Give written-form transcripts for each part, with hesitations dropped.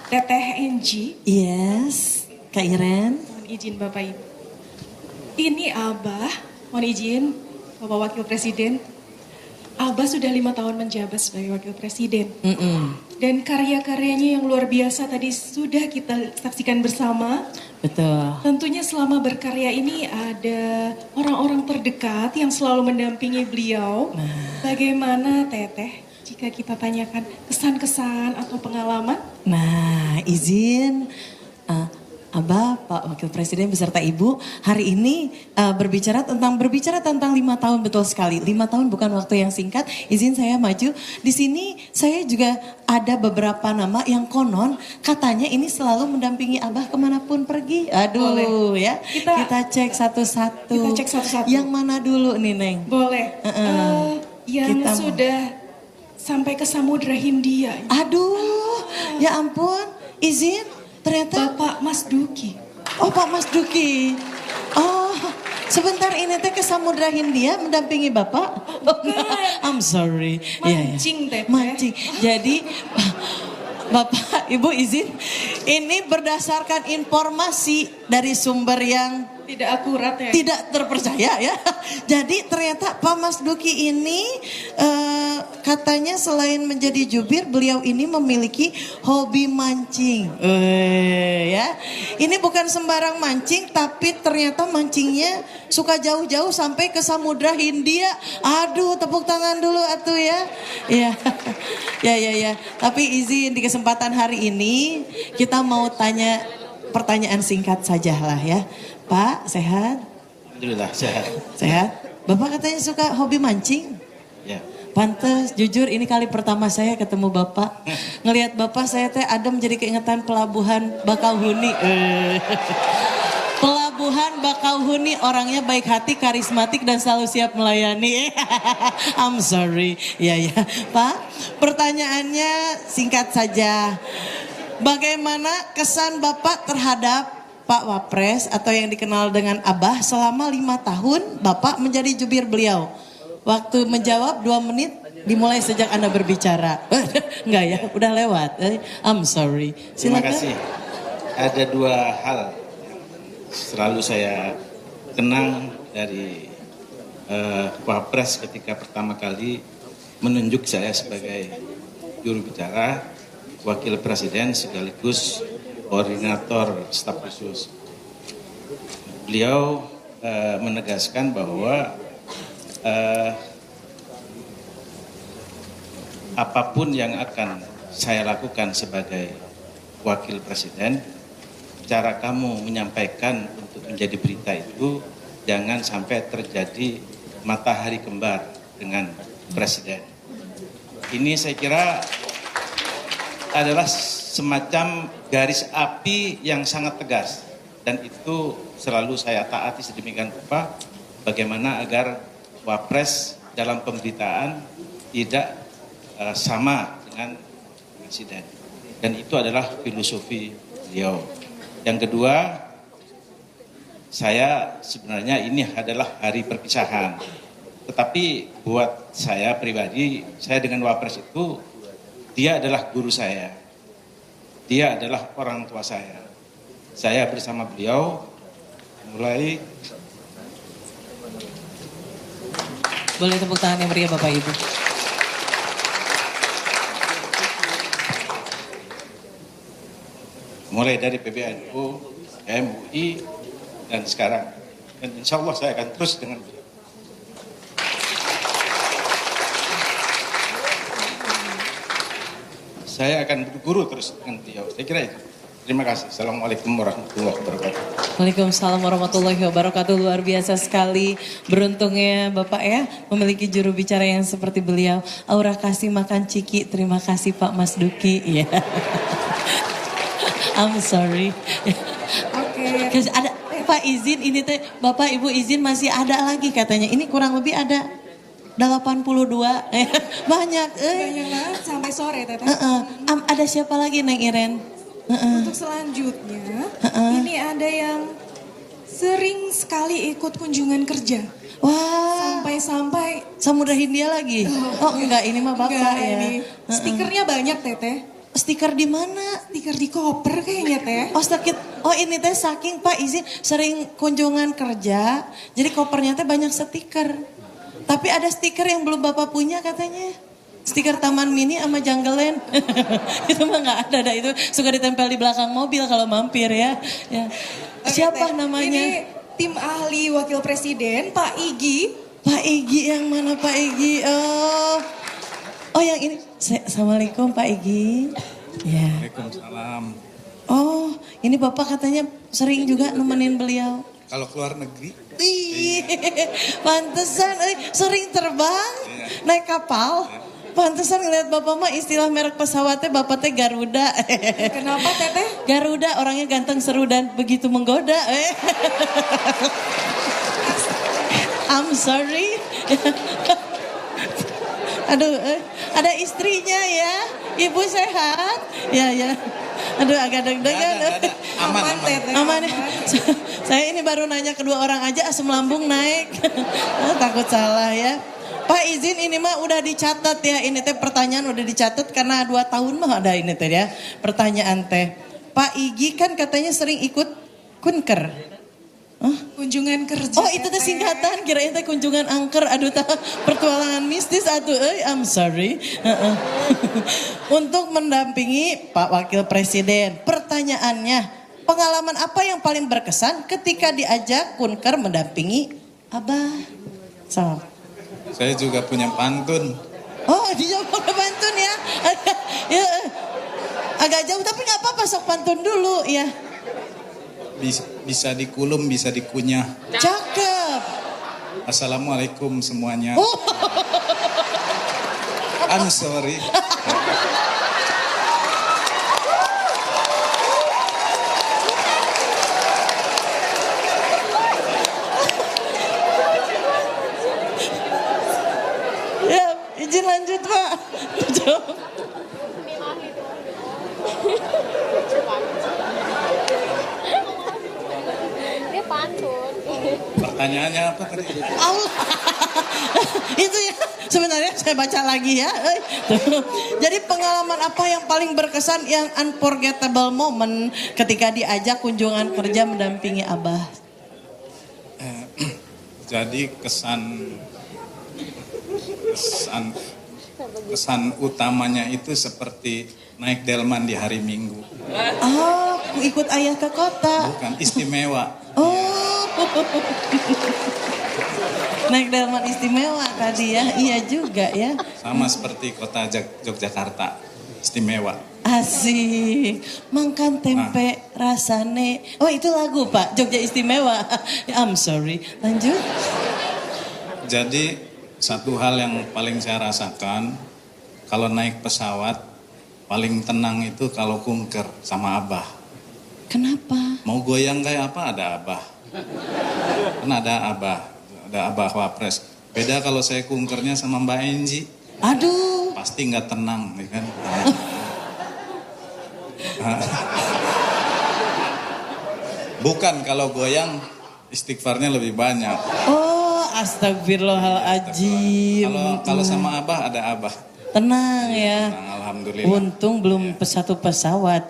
Teteh Enji. Yes, Kak Iren. Mohon izin Bapak Ibu. Ini Abah, mohon izin Bapak Wakil Presiden. Abah sudah 5 tahun menjabat sebagai Wakil Presiden. Dan karya-karyanya yang luar biasa tadi sudah kita saksikan bersama. Betul. Tentunya selama berkarya ini ada orang-orang terdekat yang selalu mendampingi beliau. Bagaimana Teteh jika kita tanyakan kesan-kesan atau pengalaman? Nah, izin Abah, Pak Wakil Presiden beserta Ibu hari ini berbicara tentang 5 tahun, betul sekali. 5 tahun bukan waktu yang singkat. Izin saya maju. Di sini saya juga ada beberapa nama yang konon katanya ini selalu mendampingi Abah kemanapun pergi. Aduh. Boleh. Ya. Kita cek satu-satu. Kita cek satu-satu. Yang mana dulu nih, Neng? Boleh. Yang kita sudah sampai ke Samudra Hindia. Aduh, ya ampun. Izin. Ternyata Bapak Mas Duki. Oh, Pak Mas Duki. Oh, sebentar ini teh ke Samudra Hindia mendampingi Bapak. I'm sorry. Mancing Teteh. Mancing. Jadi Bapak, Ibu izin. Ini berdasarkan informasi dari sumber yang tidak akurat ya. Tidak terpercaya ya. Jadi ternyata Pak Mas Duki ini katanya selain menjadi jubir, beliau ini memiliki hobi mancing. Ya. Ini bukan sembarang mancing, tapi ternyata mancingnya suka jauh-jauh sampai ke Samudra Hindia. Aduh, tepuk tangan dulu atuh ya. Iya. Ya. Tapi izin di kesempatan hari ini kita mau tanya pertanyaan singkat saja lah ya. Pak, sehat? Alhamdulillah, sehat. Sehat? Bapak katanya suka hobi mancing? Ya. Pantes, jujur ini kali pertama saya ketemu Bapak. Ngelihat Bapak saya teh ada menjadi keingetan pelabuhan Bakauheni. Pelabuhan Bakauheni, orangnya baik hati, karismatik dan selalu siap melayani. I'm sorry. Ya. Pak, pertanyaannya singkat saja. Bagaimana kesan Bapak terhadap Pak Wapres atau yang dikenal dengan Abah selama 5 tahun Bapak menjadi jubir beliau? Waktu menjawab 2 menit dimulai sejak Anda berbicara. Enggak ya, udah lewat. I'm sorry. Terima Silakan. kasih. Ada 2 hal yang selalu saya kenang dari Wapres ketika pertama kali menunjuk saya sebagai juru bicara, Wakil Presiden sekaligus koordinator staf khusus. Beliau menegaskan bahwa apapun yang akan saya lakukan sebagai wakil presiden, cara kamu menyampaikan untuk menjadi berita itu jangan sampai terjadi matahari kembar dengan presiden. Ini saya kira adalah semacam garis api yang sangat tegas, dan itu selalu saya taati sedemikian rupa bagaimana agar Wapres dalam pemberitaan tidak sama dengan presiden, dan itu adalah filosofi beliau. Yang kedua, saya sebenarnya ini adalah hari perpisahan, tetapi buat saya pribadi, saya dengan Wapres itu dia adalah guru saya. Dia adalah orang tua saya. Saya bersama beliau mulai. Boleh tepuk tangan yang meriah Bapak Ibu. Mulai dari PBNU, MUI, dan sekarang. Dan insya Allah saya akan terus dengan beliau. Saya akan berguru terus dengan beliau. Saya kira itu. Terima kasih. Assalamualaikum warahmatullahi wabarakatuh. Waalaikumsalam warahmatullahi wabarakatuh. Luar biasa sekali beruntungnya Bapak ya memiliki juru bicara yang seperti beliau. Aura kasih makan ciki. Terima kasih Pak Mas Duki. Ya. I'm sorry. Oke. Ada Pak izin ini teh Bapak Ibu izin masih ada lagi katanya. Ini kurang lebih ada 82. Banyak. Banyak banget sampai sore Teteh. Ada siapa lagi Neng Iren? Untuk selanjutnya, ini ada yang sering sekali ikut kunjungan kerja. Wah. Sampai-sampai Samudra Hindia lagi? Oh enggak, ini mah Bapak enggak, ya. ini stikernya banyak Teteh. stiker di mana? Stiker di koper kayaknya teh. Oh sakit, oh ini teh saking Pak izin sering kunjungan kerja, jadi kopernya teh banyak stiker. Tapi ada stiker yang belum Bapak punya katanya. Stiker Taman Mini sama Jungleland. Itu mah nggak ada, dah itu suka ditempel di belakang mobil kalau mampir ya. Ya. Oke, Siapa Teh. namanya? Ini tim ahli wakil presiden Pak Igi. Pak Igi yang mana Pak Igi? Oh yang ini. Assalamualaikum Pak Igi. Ya. Waalaikumsalam. Oh ini Bapak katanya sering juga nemenin beliau. Kalau keluar negeri, Ih, pantesan, sering terbang, naik kapal. Pantesan ngeliat Bapak mah istilah merek pesawatnya Bapak teh Garuda. Kenapa Teteh? Garuda orangnya ganteng seru dan begitu menggoda. I'm sorry. Aduh, ada istrinya ya. Ibu sehat? Ya, ya. Aduh agak deg-degan. aman. Teteh. Aman. Saya ini baru nanya kedua orang aja asam lambung naik. Takut salah ya. Pak izin ini mah udah dicatat ya. Ini teh pertanyaan udah dicatat karena 2 tahun mah ada ini teh ya. Pertanyaan teh. Pak Igi kan katanya sering ikut kunker. Hah? Kunjungan kerja. Oh itu teh singkatan, kirain teh kunjungan angker. Aduh pertualangan mistis atuh I'm sorry. Untuk mendampingi Pak Wakil Presiden. Pertanyaannya, pengalaman apa yang paling berkesan ketika diajak kunker mendampingi Abah? So. saya juga punya pantun. Oh dijawab pakai pantun ya. Ya. Agak jauh tapi gak apa-apa sok pantun dulu ya. Bisa dikulum, bisa dikunyah. Cakep. Assalamualaikum semuanya. Oh. I'm sorry. Ya, izin lanjut Pak. Dia pantun. Pertanyaannya apa tadi? Allah. Itu ya sebenarnya saya baca lagi ya. Tuh. Jadi pengalaman apa yang paling berkesan yang unforgettable moment ketika diajak kunjungan kerja mendampingi Abah? Jadi kesan utamanya itu seperti naik delman di hari Minggu. Oh, ikut ayah ke kota. Bukan istimewa. Oh. Naik delman istimewa tadi ya. Iya juga ya. Sama seperti kota Yogyakarta. Istimewa. Asik. Makan tempe rasane. Oh itu lagu Pak. Jogja Istimewa. I'm sorry. Lanjut. Jadi satu hal yang paling saya rasakan kalau naik pesawat paling tenang itu kalau kunker sama Abah. Kenapa? Mau goyang kayak apa ada Abah. Kan ada Abah Wapres. Beda kalau saya kunkernya sama Mbak Enji. Aduh. Pasti nggak tenang, ya kan? Bukan kalau goyang istighfarnya lebih banyak. Oh, astagfirullahaladzim. Kalau sama Abah ada Abah. Tenang ya. Tenang, alhamdulillah. Untung belum satu pesawat.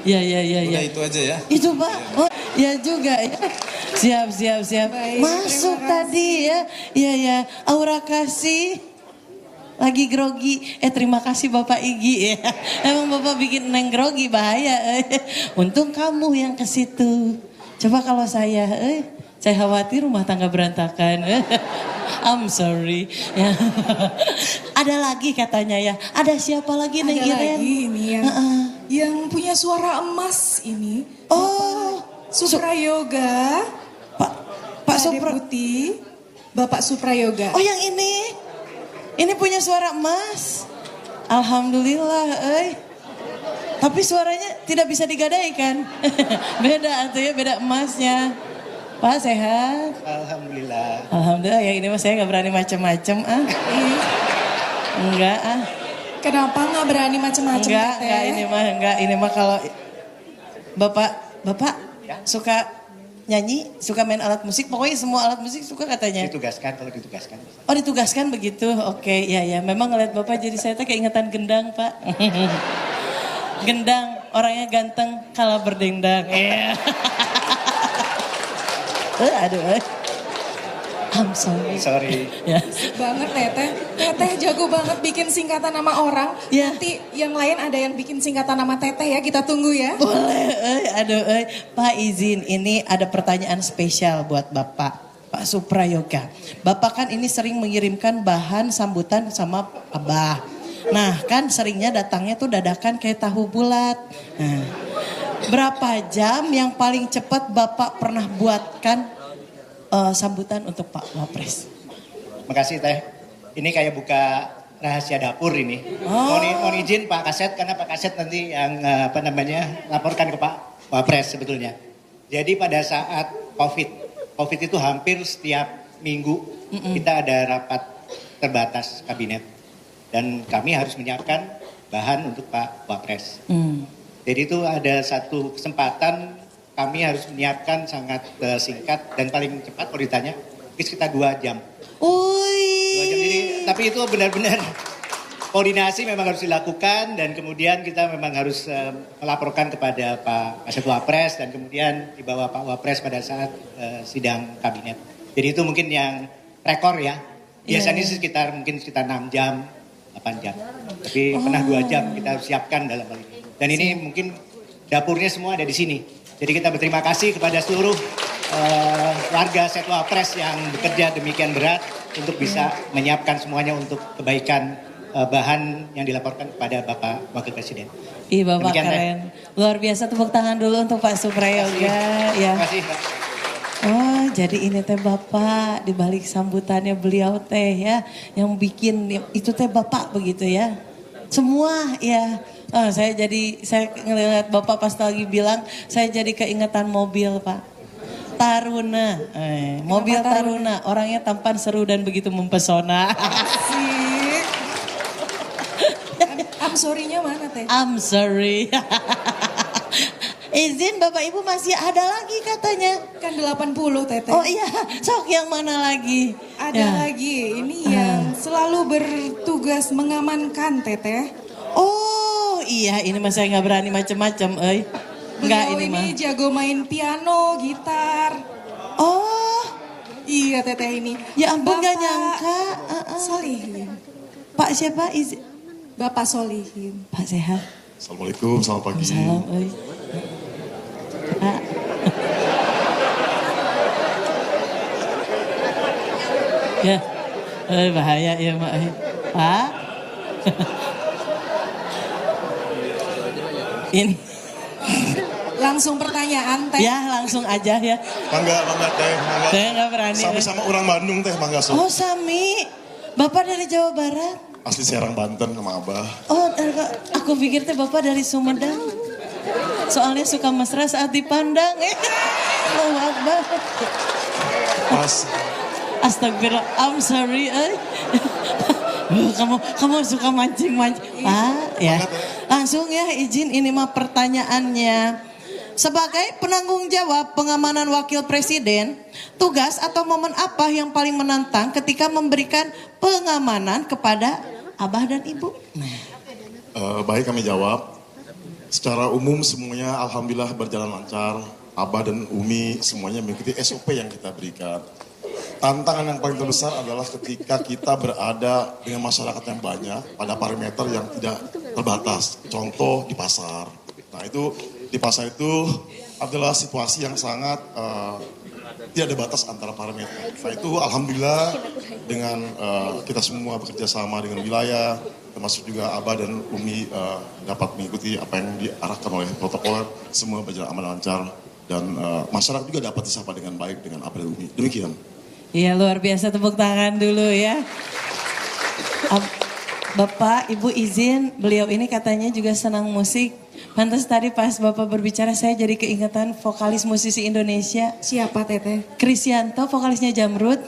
Ya. Udah itu aja ya. Itu Pak. Oh, ya juga ya. Siap. Baik, Masuk terima kasih. tadi ya. Iya. Aura kasih. Lagi grogi. Terima kasih Bapak Igi ya. Emang Bapak bikin Neng grogi bahaya. Untung kamu yang ke situ. Coba kalau saya khawatir rumah tangga berantakan. I'm sorry. Ya. Ada lagi katanya ya. Ada siapa lagi Neng Ada Iren? lagi ini yang punya suara emas ini. Oh, Suprayoga. Pak Supra. Deputi Bapak Suprayoga. Oh yang ini. Ini punya suara emas. Alhamdulillah, Tapi suaranya tidak bisa digadaikan. Beda atuh ya, beda emasnya. Pak sehat? Alhamdulillah. Alhamdulillah, yang ini mah saya nggak berani macem-macem Enggak Kenapa nggak berani macam-macam? Enggak, ini mah kalau Bapak suka nyanyi, suka main alat musik, pokoknya semua alat musik suka katanya. Ditugaskan kalau ditugaskan. Oh ditugaskan begitu, oke ya. Memang ngeliat Bapak jadi saya tuh keingetan gendang Pak. gendang, orangnya ganteng, kalah berdendang. Iya. Aduh. I'm sorry. Sorry. Ya. Banget Teteh. Teteh jago banget bikin singkatan nama orang. Ya. Nanti yang lain ada yang bikin singkatan nama Teteh ya, kita tunggu ya. Boleh, aduh, Pak izin, ini ada pertanyaan spesial buat Bapak. Pak Suprayoga. Bapak kan ini sering mengirimkan bahan sambutan sama Abah. Nah kan seringnya datangnya tuh dadakan kayak tahu bulat. Nah, berapa jam yang paling cepat Bapak pernah buatkan sambutan untuk Pak Wapres? Makasih Teh. Ini kayak buka rahasia dapur ini. Oh. Mohon izin Pak Kaset, karena Pak Kaset nanti yang laporkan ke Pak Wapres sebetulnya. Jadi pada saat COVID itu hampir setiap minggu kita ada rapat terbatas kabinet. Dan kami harus menyiapkan bahan untuk Pak Wapres. Jadi itu ada satu kesempatan kami harus menyiapkan sangat singkat dan paling cepat kalau ditanya mungkin sekitar 2 jam. 2 jam. Jadi, tapi itu benar-benar koordinasi memang harus dilakukan dan kemudian kita memang harus melaporkan kepada Pak Kasat Wapres dan kemudian dibawa Pak Wapres pada saat sidang kabinet. Jadi itu mungkin yang rekor ya. Biasanya sih sekitar 6 jam, 8 jam. Tapi pernah 2 jam kita harus siapkan dalam hal ini. Dan ini mungkin dapurnya semua ada di sini. Jadi kita berterima kasih kepada seluruh warga Setua Pres yang bekerja demikian berat untuk bisa menyiapkan semuanya untuk kebaikan bahan yang dilaporkan kepada Bapak Wakil Presiden. Ih Bapak Demikian, keren. Luar biasa, tepuk tangan dulu untuk Pak Suprayoga. Ya. Terima kasih Pak. Oh jadi ini teh Bapak di balik sambutannya beliau teh ya. Yang bikin itu teh Bapak begitu ya. Semua ya. Oh, saya ngelihat Bapak pas lagi bilang, saya jadi keingetan mobil Pak. Taruna, mobil Taruna, orangnya tampan, seru dan begitu mempesona. Asik. I'm sorry-nya mana Teh? I'm sorry. Izin Bapak Ibu masih ada lagi katanya. Kan 80 Teteh. Oh iya, sok yang mana lagi? Ada Ya. lagi, ini yang selalu bertugas mengamankan Teteh. Oh iya, ini mah saya nggak berani macem-macem, Enggak Beliau ini mah. jago main piano, gitar. Oh, Iya Teteh ini. ya ampun nggak Bapak nyangka. Solihin. Pak siapa? Bapak Solihin. Pak sehat. Assalamualaikum, selamat pagi. Salam, Pak. Ya, bahaya ya Mak. Pak. Ini. Langsung pertanyaan Teh. Ya langsung aja ya. Mangga teh, mangga. Saya nggak berani. Sama orang Bandung teh, mangga sok. Oh Sami, Bapak dari Jawa Barat. Asli Serang Banten sama Abah. Oh, aku pikir teh Bapak dari Sumedang. Soalnya suka mesra saat dipandang. Allahu Akbar. Pas. Astagfirullah, I'm sorry. Kamu suka mancing-mancing. Ya. Langsung ya izin ini mah pertanyaannya. Sebagai penanggung jawab pengamanan wakil presiden, tugas atau momen apa yang paling menantang ketika memberikan pengamanan kepada Abah dan Ibu? Baik kami jawab. Secara umum semuanya alhamdulillah berjalan lancar. Abah dan Umi semuanya mengikuti SOP yang kita berikan. Tantangan yang paling terbesar adalah ketika kita berada dengan masyarakat yang banyak pada parameter yang tidak terbatas. Contoh di pasar. Nah itu di pasar itu adalah situasi yang sangat tidak ada batas antara parameter. Nah itu alhamdulillah dengan kita semua bekerja sama dengan wilayah, termasuk juga Abah dan Umi dapat mengikuti apa yang diarahkan oleh protokol, semua berjalan aman lancar dan masyarakat juga dapat disapa dengan baik dengan Abah dan Umi. Demikian. Iya luar biasa, tepuk tangan dulu ya. Bapak, Ibu izin, beliau ini katanya juga senang musik. Pantas tadi pas Bapak berbicara saya jadi keingetan vokalis musisi Indonesia. Siapa Teteh? Krisyanto, vokalisnya Jamrud.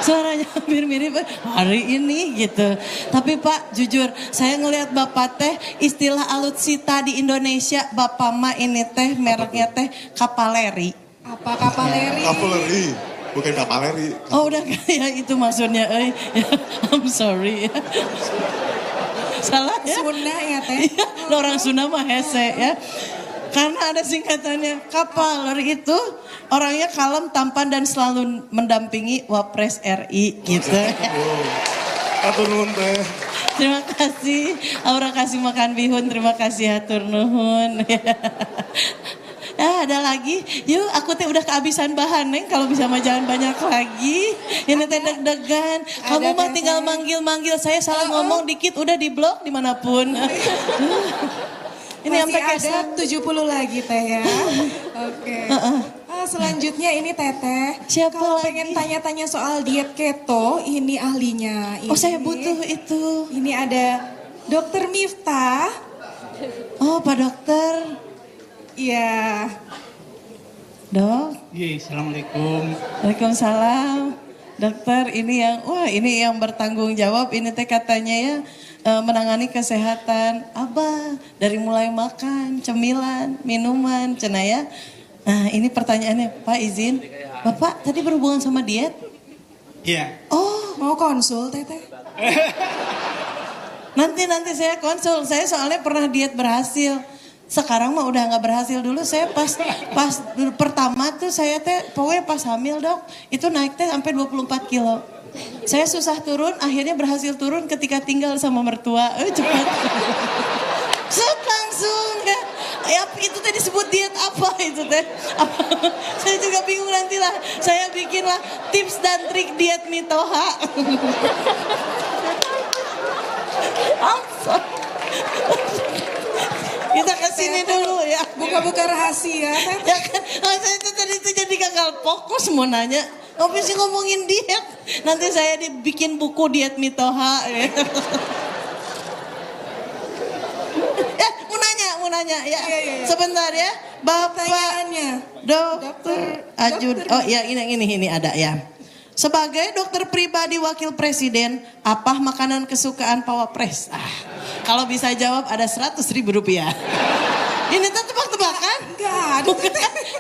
Suaranya hampir mirip hari ini gitu. Tapi Pak, jujur saya ngelihat Bapak teh istilah alutsista di Indonesia. Bapak mah ini teh mereknya teh Kapaleri. Apa Kapaleri? Kapaleri, bukan kapaleri. Oh udah kayak itu maksudnya. I'm sorry. Salah ya? Sunda ya teh. Iya, orang Sunda mah hese ya. Karena ada singkatannya, Kapaler itu orangnya kalem, tampan dan selalu mendampingi Wapres RI gitu. Atur nuhun teh. Terima kasih, Aura kasih makan bihun, terima kasih hatur nuhun. Ada lagi, yuk aku teh udah kehabisan bahan Neng, kalau bisa mah jangan banyak lagi. Ini teh deg-degan, kamu mah tinggal manggil-manggil, saya salah ngomong dikit udah di blok dimanapun. Ini Masih sampai ada kesan. 70 lagi teh ya. Oke. Selanjutnya ini Teteh. Siapa Kalau lagi? pengen tanya-tanya soal diet keto, ini ahlinya. Oh saya butuh itu. Ini ada Dokter Miftah. Oh Pak Dokter. Iya. Dok. Iya, assalamualaikum. Waalaikumsalam. Dokter ini yang bertanggung jawab ini teh katanya ya menangani kesehatan Abah dari mulai makan, cemilan, minuman, cenah ya. Nah ini pertanyaannya Pak izin, Bapak tadi berhubungan sama diet? Iya. Oh Mau konsul Teteh? nanti saya konsul, saya soalnya pernah diet berhasil. Sekarang mah udah nggak berhasil. Dulu saya pas pertama tuh saya teh pokoknya pas hamil dok itu naik teh sampai 24 kilo. Saya susah turun, akhirnya berhasil turun ketika tinggal sama mertua. Cepat. Set langsung ya. Ya itu teh disebut diet apa itu teh? Saya juga bingung nantilah. Saya bikinlah tips dan trik diet Mitoha. Kita kesini dulu ya. Buka-buka rahasia Teteh. Ya kan, saya itu tadi itu jadi gagal fokus mau nanya. Apa sih ngomongin diet? Nanti saya dibikin buku diet Mitoha. Ya. Mau nanya ya. Iya. Sebentar ya. Bapak Pertanyaannya. Dokter Ajud. Oh ya ini ada ya. Sebagai dokter pribadi wakil presiden, apa makanan kesukaan Pak Wapres? Kalau bisa jawab ada 100.000 rupiah. Ini tuh tebak-tebakan? Enggak. Bukan.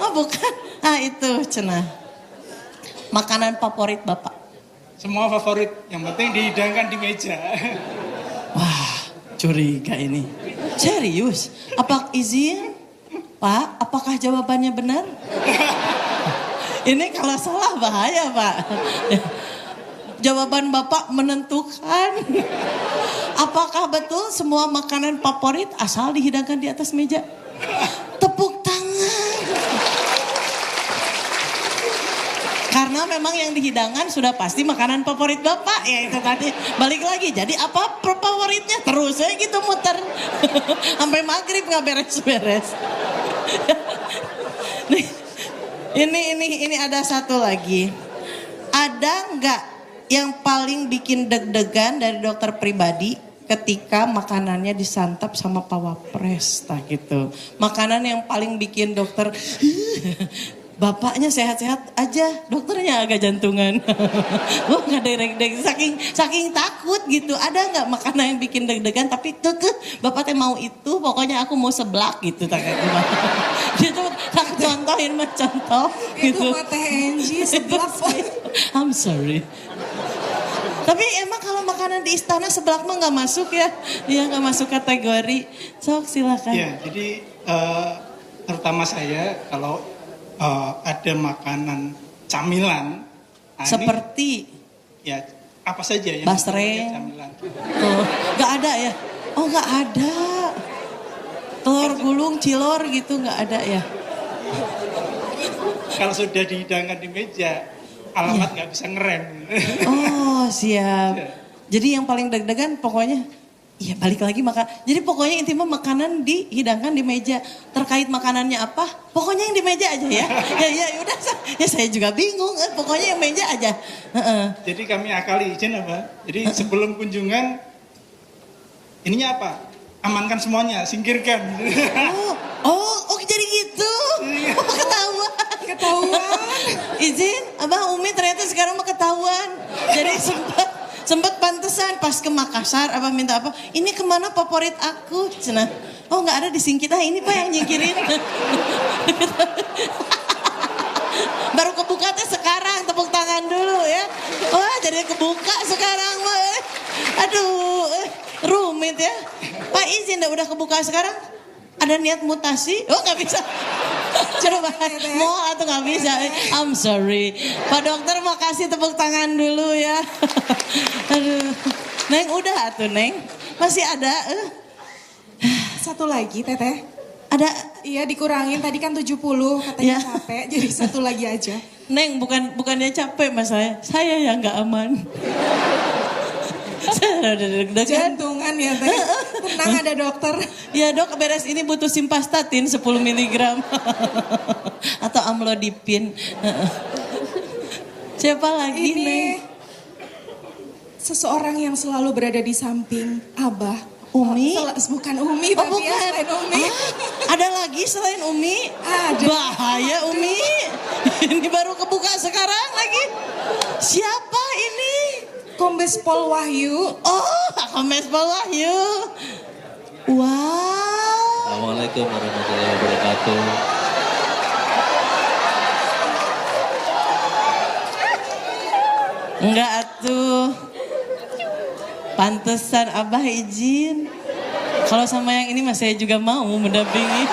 Oh bukan. Itu cenah. Makanan favorit Bapak? Semua favorit, yang penting dihidangkan di meja. Wah, curiga ini. Serius? Apa izin? Pak, apakah jawabannya benar? Ini kalau salah bahaya, Pak. Jawaban Bapak menentukan. Apakah betul semua makanan favorit asal dihidangkan di atas meja? Tepuk tangan. Karena memang yang dihidangkan sudah pasti makanan favorit Bapak. Ya itu tadi. Balik lagi. Jadi apa favoritnya? Terus saya gitu muter. Sampai maghrib nggak beres-beres. Nih, ini ada satu lagi. Ada nggak yang paling bikin deg-degan dari dokter pribadi ketika makanannya disantap sama Pak Wapres? Nah gitu. Makanan yang paling bikin dokter bapaknya sehat-sehat aja, dokternya agak jantungan. Wah nggak deg-deg, saking takut gitu. Ada nggak makanan yang bikin deg-degan tapi bapak teh mau itu, pokoknya aku mau seblak gitu. Gitu, tak contohin mah contoh. Itu Gitu. mah Teh Enji seblak. I'm sorry. Tapi emang kalau makanan di istana seblak mah nggak masuk ya? Iya nggak masuk kategori. Sok silakan. Ya, jadi terutama saya kalau ada makanan camilan. Seperti Ya, apa saja yang basreng. camilan. Tuh, nggak ada ya? Oh nggak ada. Telur gulung, cilor gitu nggak ada ya? Kalau sudah dihidangkan di meja, alamat nggak bisa ngerem. Oh siap. Jadi yang paling deg-degan pokoknya, iya balik lagi makan. Jadi pokoknya intinya makanan dihidangkan di meja. Terkait makanannya apa? Pokoknya yang di meja aja ya. Ya udah. Ya saya juga bingung. Pokoknya yang meja aja. Jadi kami akali izin apa? Jadi sebelum kunjungan, ininya apa? Amankan semuanya, singkirkan. Oh jadi gitu. Oh, ketahuan. Izin, Abah Umi ternyata sekarang mah ketahuan. Jadi sempat pantesan pas ke Makassar Abah minta apa? Ini kemana favorit aku? Cenah. Oh nggak ada di singkit. Ini Pak yang nyingkirin. Baru kebuka teh sekarang, tepuk tangan dulu ya. Wah jadi kebuka sekarang mah. Aduh. Rumit ya. Pak izin udah kebuka sekarang. Ada niat mutasi? Oh nggak bisa. Coba mau atau nggak bisa? I'm sorry. Pak dokter mau kasih tepuk tangan dulu ya. Aduh. Neng udah atuh Neng. Masih ada? Satu lagi Teteh. Ada? Iya dikurangin tadi kan 70 katanya capek jadi satu lagi aja. Neng bukannya capek mas saya yang nggak aman. Saya udah deg-degan. Jantungan ya Teh. Tenang ada dokter. Ya dok beres ini butuh simvastatin 10 mg. Atau amlodipin. Siapa lagi Ini Neng? seseorang yang selalu berada di samping Abah. Umi? Bukan Umi Oh tapi ya bukan. selain Umi. Ada lagi selain Umi? Ada. Bahaya Umi. Ini baru kebuka sekarang lagi. Siapa ini? Kombes Pol Wahyu. Oh, Kombes Pol Wahyu. Wow. Assalamualaikum warahmatullahi wabarakatuh. Enggak atuh. Pantesan Abah izin. Kalau sama yang ini mas saya juga mau mendampingi.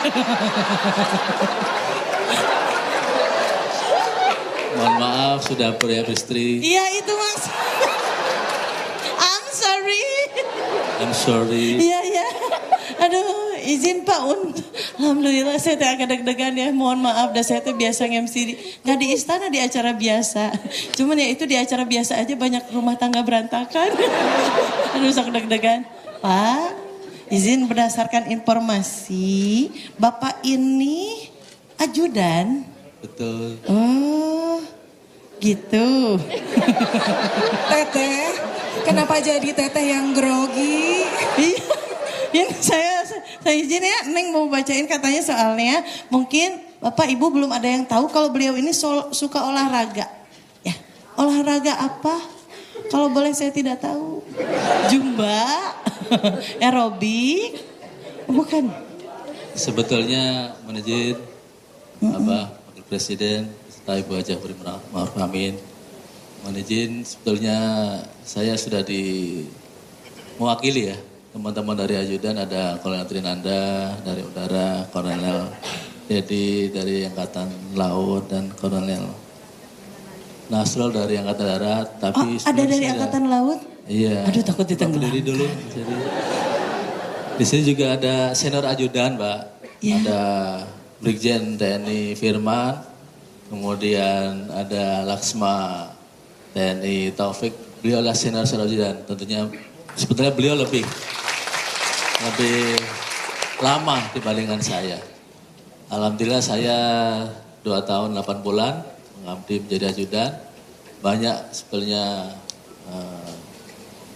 Mohon maaf sudah beristri. Iya itu mas. I'm sorry. I'm sorry. Iya iya. Aduh izin Pak Alhamdulillah saya agak deg-degan ya. Mohon maaf dah saya biasa nge-MC nggak di istana di acara biasa. Cuman ya itu di acara biasa aja banyak rumah tangga berantakan. Aduh sak deg-degan. Pak izin berdasarkan informasi Bapak ini ajudan. Betul. Oh gitu. Teteh, kenapa jadi Teteh yang grogi? Iya, yang saya izin ya, Neng mau bacain katanya soalnya mungkin Bapak Ibu belum ada yang tahu kalau beliau ini suka olahraga. Ya, olahraga apa? Kalau boleh saya tidak tahu. Zumba, aerobik, bukan? Sebetulnya menizin Abah Wakil Presiden serta Ibu Hajah Buri Ma'ruf Amin. Menizin sebetulnya saya sudah mewakili ya teman-teman dari ajudan, ada Kolonel Trinanda dari udara, Kolonel Dedi dari Angkatan Laut dan Kolonel Nasrul dari Angkatan Darat. Tapi Oh, ada dari Angkatan Laut? Iya. Aduh takut ditenggelam. Berdiri dulu. Jadi, di sini juga ada senior ajudan, Mbak. Ya. Ada Brigjen TNI Firman, kemudian ada Laksma TNI Taufik. Beliau adalah senior ajudan. Tentunya sebetulnya beliau lebih lama dibandingkan saya. Alhamdulillah saya 2 tahun 8 bulan mengabdi menjadi ajudan. Banyak sebetulnya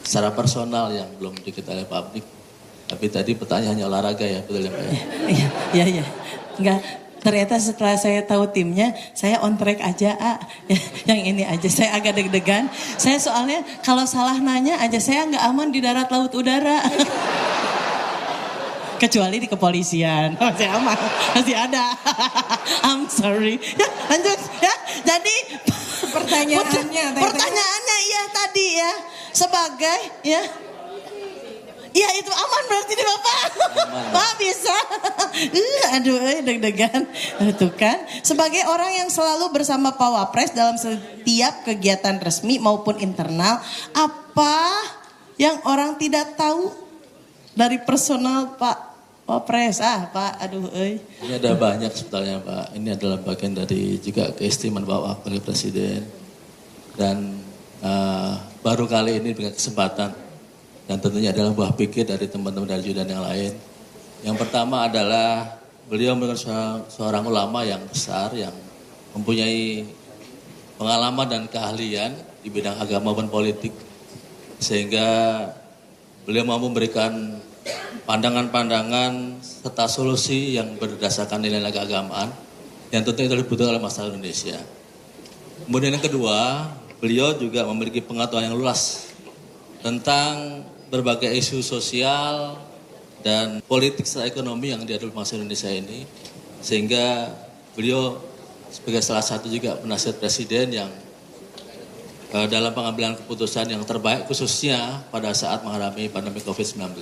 secara personal yang belum diketahui publik. Tapi tadi pertanyaannya olahraga ya, betul ya Pak ya? Iya. Enggak, ternyata setelah saya tahu timnya, saya on track aja, yang ini aja. Saya agak deg-degan. Saya soalnya kalau salah nanya aja, saya nggak aman di darat, laut, udara. Kecuali di kepolisian, masih aman, masih ada. I'm sorry. Ya, lanjut ya. Jadi pertanyaannya iya tadi ya, sebagai ya. Iya itu aman berarti nih Bapak. Pak bisa. Aduh deg-degan. Tuh kan. Sebagai orang yang selalu bersama Pak Wapres dalam setiap kegiatan resmi maupun internal. Apa yang orang tidak tahu dari personal Pak Wapres? Pak aduh Ini ada banyak sebetulnya Pak. Ini adalah bagian dari juga keistimewaan Bapak Wakil Presiden. Dan baru kali ini dengan kesempatan. Dan tentunya adalah buah pikir dari teman-teman dari ajudan yang lain. Yang pertama adalah beliau merupakan seorang ulama yang besar, yang mempunyai pengalaman dan keahlian di bidang agama maupun politik. Sehingga beliau mampu memberikan pandangan-pandangan serta solusi yang berdasarkan nilai keagamaan yang tentunya itu dibutuhkan oleh masyarakat Indonesia. Kemudian yang kedua, beliau juga memiliki pengetahuan yang luas tentang berbagai isu sosial dan politik serta ekonomi yang dihadapi masyarakat Indonesia ini. Sehingga beliau sebagai salah satu juga penasihat presiden yang dalam pengambilan keputusan yang terbaik khususnya pada saat menghadapi pandemi COVID-19.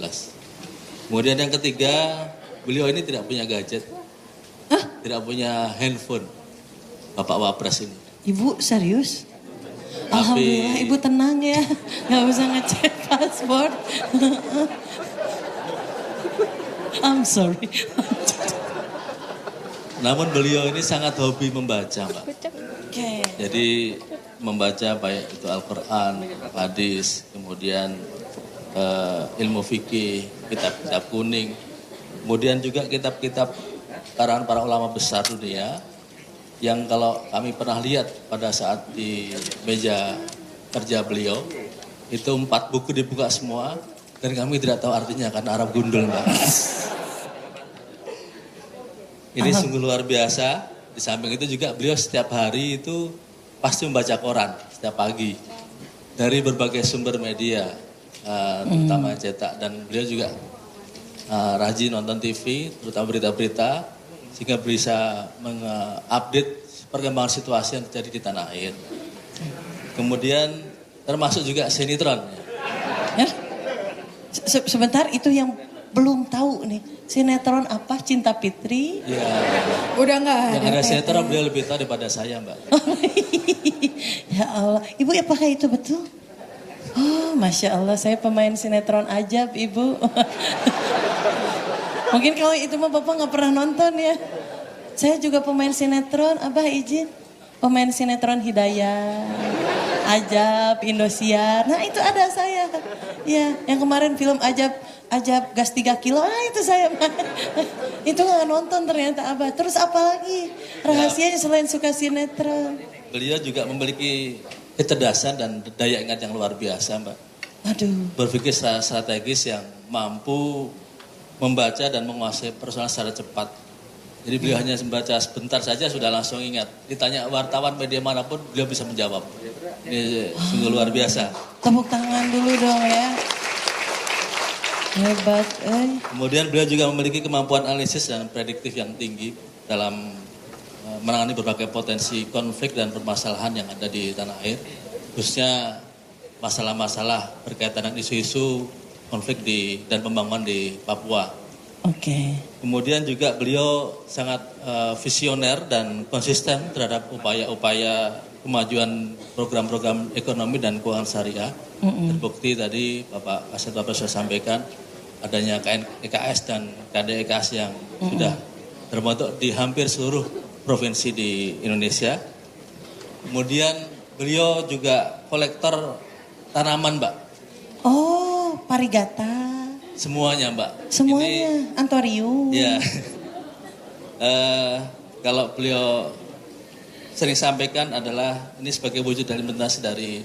Kemudian yang ketiga, beliau ini tidak punya gadget, tidak punya handphone, Bapak Wapres ini. Ibu serius? Tapi- Alhamdulillah ibu tenang ya, nggak usah ngecek paspor. I'm sorry. Namun beliau ini sangat hobi membaca, Mbak. Oke. Jadi membaca baik itu Al-Quran, hadis, kemudian ilmu fikih, kitab-kitab kuning, kemudian juga kitab-kitab karangan para ulama besar dunia yang kalau kami pernah lihat pada saat di meja kerja beliau itu 4 buku dibuka semua dan kami tidak tahu artinya karena Arab gundul, Mbak. Ini sungguh luar biasa. Di samping itu juga beliau setiap hari itu pasti membaca koran setiap pagi dari berbagai sumber media, terutama cetak, dan beliau juga rajin nonton TV, terutama berita-berita, sehingga bisa mengupdate perkembangan situasi yang terjadi di tanah air. Kemudian termasuk juga sinetron. Ya? Sebentar, itu yang belum tahu nih. Sinetron apa? Cinta Fitri? Ya, Udah nggak ada. yang ada sinetron beliau lebih tahu daripada saya, Mbak. Ya Allah, Ibu apakah itu betul? Oh, Masya Allah, saya pemain sinetron ajab, Ibu. Mungkin kalau itu mah Bapak nggak pernah nonton ya. Saya juga pemain sinetron, Abah izin. Pemain sinetron Hidayah, Ajab, Indosiar. Nah itu ada saya. Ya, yang kemarin film Ajab gas 3 kilo, itu saya. Itu nggak nonton ternyata Abah. Terus apa lagi rahasianya selain suka sinetron? Beliau juga memiliki kecerdasan dan daya ingat yang luar biasa, Mbak. Aduh. Berpikir secara strategis yang mampu membaca dan menguasai persoalan secara cepat. Jadi beliau hanya membaca sebentar saja sudah langsung ingat. Ditanya wartawan media manapun beliau bisa menjawab. Ini sungguh luar biasa. Tepuk tangan dulu dong ya. Hebat, Kemudian beliau juga memiliki kemampuan analisis dan prediktif yang tinggi dalam menangani berbagai potensi konflik dan permasalahan yang ada di tanah air. Khususnya masalah-masalah berkaitan dengan isu-isu konflik dan pembangunan di Papua. Oke. Kemudian juga beliau sangat visioner dan konsisten terhadap upaya-upaya kemajuan program-program ekonomi dan keuangan syariah. Terbukti tadi Bapak Kasat Wapres sudah sampaikan adanya KNEKS dan KDEKS yang sudah terbentuk di hampir seluruh provinsi di Indonesia. Kemudian beliau juga kolektor tanaman, Mbak. Oh, parigata. Semuanya, Mbak. Semuanya, antorium. Ya, kalau beliau sering sampaikan adalah ini sebagai wujud implementasi dari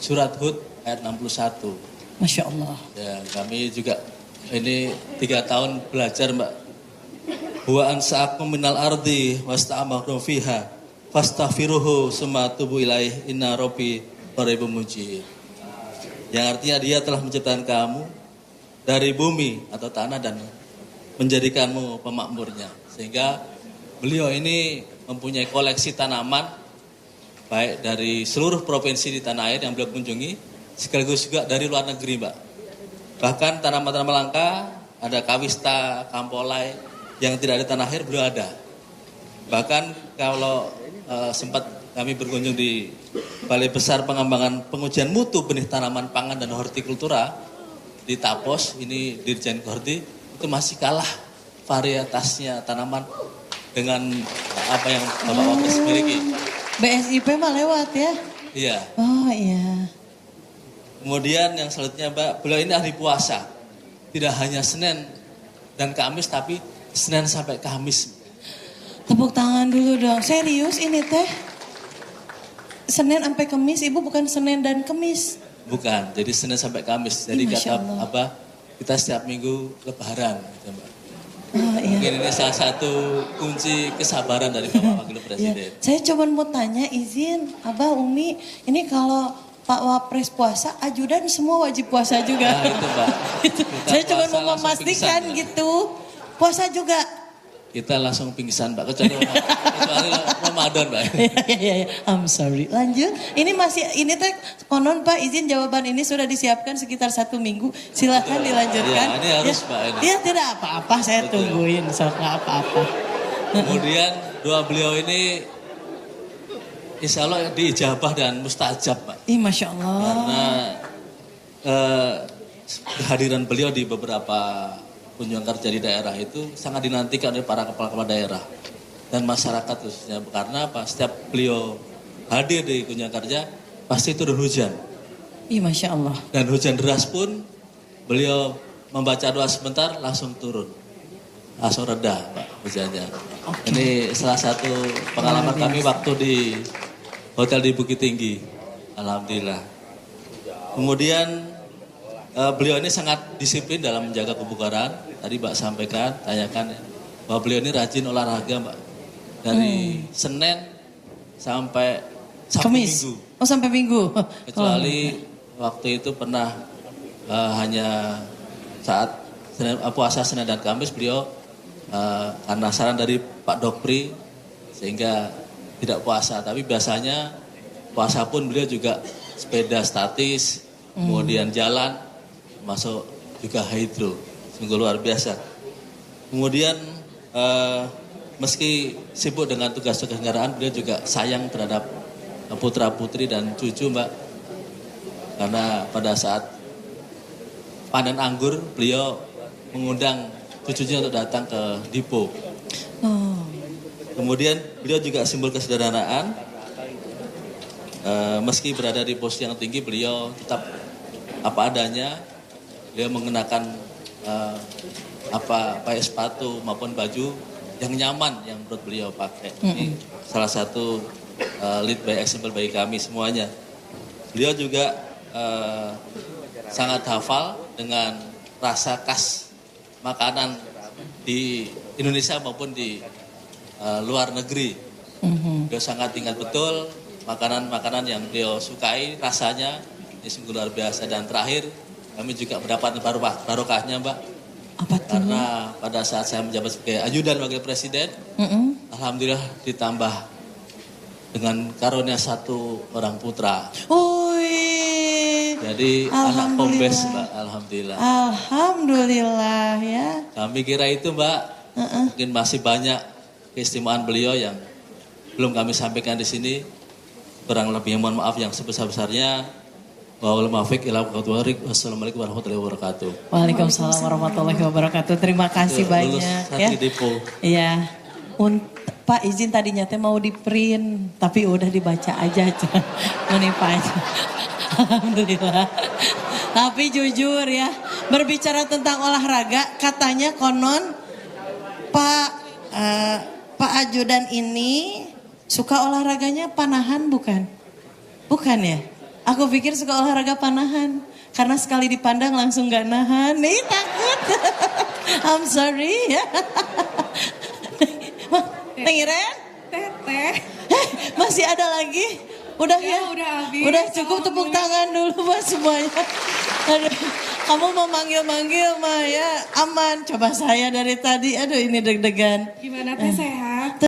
surat Hud ayat 61. Masya Allah. Ya, kami juga ini 3 tahun belajar, Mbak. Wa ansa'akum minal ardi wasta'amakum fiha fastaghfiruhu summa tubu ilaih inna rabbi qaribun mujib. Yang artinya dia telah menciptakan kamu dari bumi atau tanah dan menjadikanmu pemakmurnya. Sehingga beliau ini mempunyai koleksi tanaman baik dari seluruh provinsi di tanah air yang beliau kunjungi, sekaligus juga dari luar negeri, Mbak. Bahkan tanaman-tanaman langka, ada kawista, kampolai, yang tidak ada tanah air beliau ada. Bahkan kalau sempat kami berkunjung di Balai Besar Pengembangan Pengujian Mutu Benih Tanaman Pangan dan Hortikultura, di Tapos, ini Dirjen Horti, itu masih kalah varietasnya tanaman dengan apa yang Bapak Wapres miliki. BSIP mah lewat ya? Iya. Oh iya. Kemudian yang selanjutnya, Mbak, beliau ini ahli puasa. Tidak hanya Senin dan Kamis, tapi Senin sampai Kamis. Tepuk tangan dulu dong. Serius ini teh? Senin sampai Kamis, Ibu bukan Senin dan Kamis. Bukan, jadi Senin sampai Kamis. Jadi Masya kata Allah. apa? Kita setiap minggu lebaran, gitu, Mbak. Oh iya. Mungkin ini salah satu kunci kesabaran dari Bapak Wakil Presiden. Ya, saya cuma mau tanya izin, Abah, Umi, ini kalau Pak Wapres puasa, ajudan semua wajib puasa juga. Nah itu, Pak. Kita Saya cuma puasa mau langsung memastikan pingsan, ya. gitu. Puasa juga. kita langsung pingsan Mbak, kecuali Ramadan Mbak. Iya. I'm sorry. Lanjut. Ini teh konon Pak izin jawaban ini sudah disiapkan sekitar 1 minggu. Silakan dilanjutkan. Ya, ini harus Mbak ini. Iya tidak apa-apa, saya tungguin. Sok nggak apa-apa. Kemudian doa beliau ini insya Allah diijabah dan mustajab Pak. Ih Masya Allah. Karena kehadiran beliau di beberapa kunjungan kerja di daerah itu sangat dinantikan oleh para kepala-kepala daerah dan masyarakat khususnya. Karena apa? Setiap beliau hadir di kunjungan kerja pasti turun hujan. Ih Masya Allah. Dan hujan deras pun beliau membaca doa sebentar langsung turun. Langsung reda Pak hujannya. Okay. Ini salah satu pengalaman kami waktu di hotel di Bukit Tinggi. Alhamdulillah. Kemudian beliau ini sangat disiplin dalam menjaga kebugaran. Tadi Mbak sampaikan, tanyakan bahwa beliau ini rajin olahraga Mbak. Dari Senin sampai Sabtu Kamis. Minggu. Oh sampai Minggu. Kecuali waktu itu pernah hanya saat puasa Senin dan Kamis beliau karena saran dari Pak Dokpri sehingga tidak puasa. Tapi biasanya puasa pun beliau juga sepeda statis, kemudian jalan, masuk juga hidro, sungguh luar biasa. Kemudian meski sibuk dengan tugas-tugas negaraan, beliau juga sayang terhadap putra putri dan cucu Mbak. Karena pada saat panen anggur, beliau mengundang cucunya untuk datang ke Dipo. Kemudian beliau juga simbol kesederhanaan. Meski berada di posisi yang tinggi, beliau tetap apa adanya. Beliau mengenakan pakai sepatu maupun baju yang nyaman yang menurut beliau pakai. Ini salah satu lead by example bagi kami semuanya. Beliau juga sangat hafal dengan rasa khas makanan di Indonesia maupun di luar negeri. Beliau sangat ingat betul makanan-makanan yang beliau sukai, rasanya ini sungguh luar biasa. Dan terakhir kami juga mendapat barokahnya Mbak. Apa tuh? Karena pada saat saya menjabat sebagai ajudan wakil presiden, alhamdulillah ditambah dengan karunia 1 orang putra. Wih. Jadi anak kombes Mbak, alhamdulillah. Alhamdulillah ya. Kami kira itu Mbak, mungkin masih banyak keistimewaan beliau yang belum kami sampaikan di sini. Kurang lebih mohon maaf yang sebesar-besarnya. Wassalamualaikum warahmatullahi wabarakatuh. Waalaikumsalam warahmatullahi wabarakatuh. Terima kasih banyak ya. Iya. Pak izin tadinya teh mau di print, tapi udah dibaca aja, menipa aja. Alhamdulillah. Tapi jujur ya, berbicara tentang olahraga, katanya konon Pak Ajudan ini suka olahraganya panahan bukan? Bukan ya? Aku pikir suka olahraga panahan. Karena sekali dipandang langsung gak nahan. Nih takut. I'm sorry ya. Tengiren? Teteh. Masih ada lagi? Udah ya? Udah habis. Udah cukup tepuk tangan dulu buat semuanya. Aduh, kamu mau manggil-manggil mah ya aman. Coba saya dari tadi, aduh ini deg-degan. Gimana teh sehat?